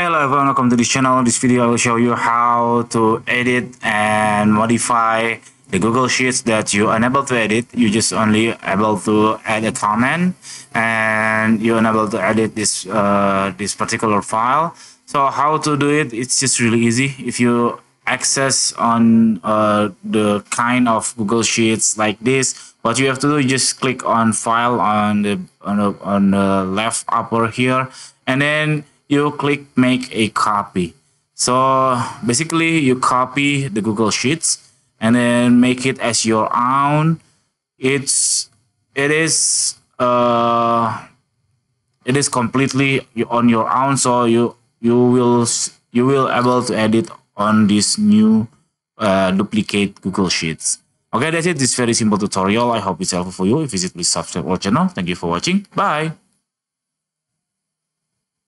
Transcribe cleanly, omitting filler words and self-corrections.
Hello everyone, welcome to this channel. This video I will show you how to edit and modify the Google Sheets that you unable to edit. You just only able to add a comment and you're unable to edit this this particular file. So how to do it? It's just really easy. If you access on the kind of Google Sheets like this, what you have to do is just click on File on the left upper here, and then you click Make a Copy. So basically, you copy the Google Sheets and then make it as your own. It is completely on your own, so you will able to edit on this new duplicate Google Sheets. Okay, that's it. This very simple tutorial. I hope it's helpful for you. If it's, please subscribe our channel. Thank you for watching. Bye.